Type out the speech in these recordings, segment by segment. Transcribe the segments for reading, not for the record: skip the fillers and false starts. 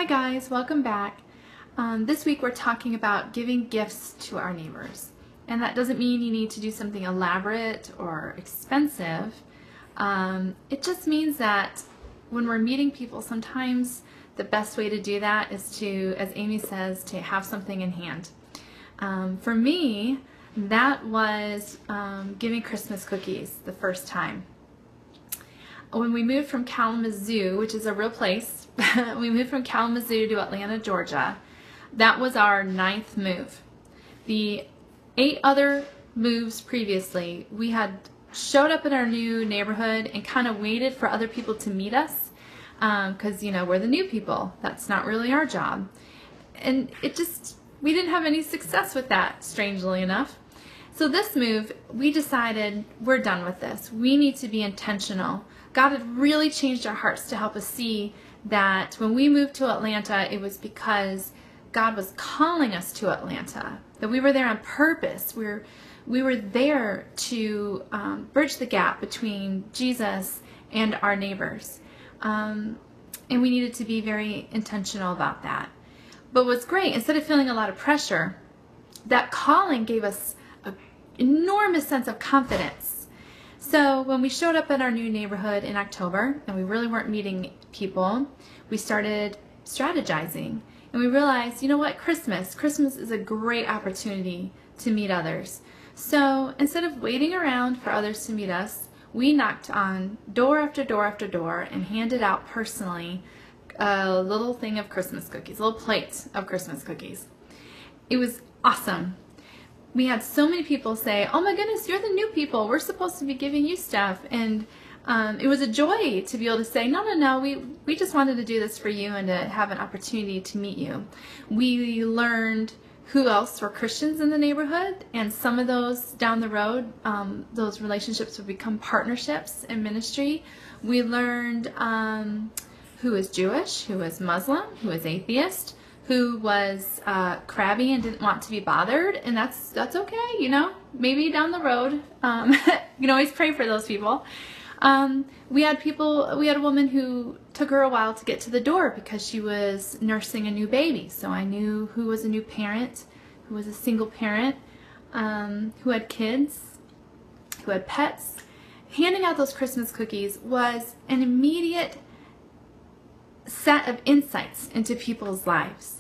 Hi guys, welcome back. This week we're talking about giving gifts to our neighbors. And that doesn't mean you need to do something elaborate or expensive. It just means that when we're meeting people, sometimes the best way to do that is to, as Amy says, to have something in hand. For me, that was giving Christmas cookies the first time. When we moved from Kalamazoo, which is a real place, we moved from Kalamazoo to Atlanta, Georgia. That was our 9th move. The 8 other moves previously, we had showed up in our new neighborhood and kind of waited for other people to meet us because, you know, we're the new people. That's not really our job. And we didn't have any success with that, strangely enough. So this move, we decided we're done with this. We need to be intentional. God had really changed our hearts to help us see that when we moved to Atlanta, it was because God was calling us to Atlanta, that we were there on purpose. We were there to bridge the gap between Jesus and our neighbors. And we needed to be very intentional about that. But what's great, instead of feeling a lot of pressure, that calling gave us an enormous sense of confidence. So when we showed up in our new neighborhood in October and we really weren't meeting people, we started strategizing. And we realized, you know what, Christmas is a great opportunity to meet others. So instead of waiting around for others to meet us, we knocked on door after door after door and handed out personally a little thing of Christmas cookies, a little plate of Christmas cookies. It was awesome. We had so many people say, oh my goodness, you're the new people. We're supposed to be giving you stuff. And it was a joy to be able to say, no, we just wanted to do this for you and to have an opportunity to meet you. We learned who else were Christians in the neighborhood, and some of those down the road, those relationships would become partnerships in ministry. We learned who is Jewish, who is Muslim, who is atheist, who was crabby and didn't want to be bothered, and that's okay, you know. Maybe down the road, you can always pray for those people. We had a woman who took her a while to get to the door because she was nursing a new baby. So I knew who was a new parent, who was a single parent, who had kids, who had pets. Handing out those Christmas cookies was an immediate set of insights into people's lives.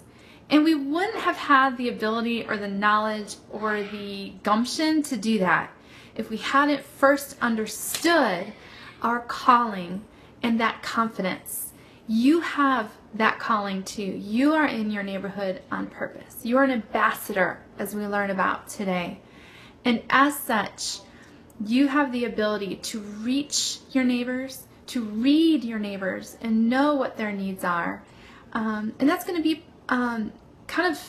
And we wouldn't have had the ability or the knowledge or the gumption to do that if we hadn't first understood our calling and that confidence. You have that calling too. You are in your neighborhood on purpose. You are an ambassador, as we learn about today. And as such, you have the ability to reach your neighbors, to read your neighbors and know what their needs are. And that's going to be kind of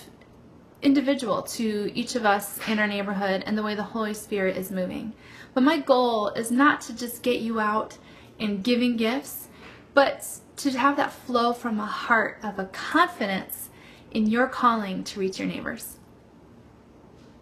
individual to each of us in our neighborhood and the way the Holy Spirit is moving. But my goal is not to just get you out and giving gifts, but to have that flow from a heart of a confidence in your calling to reach your neighbors.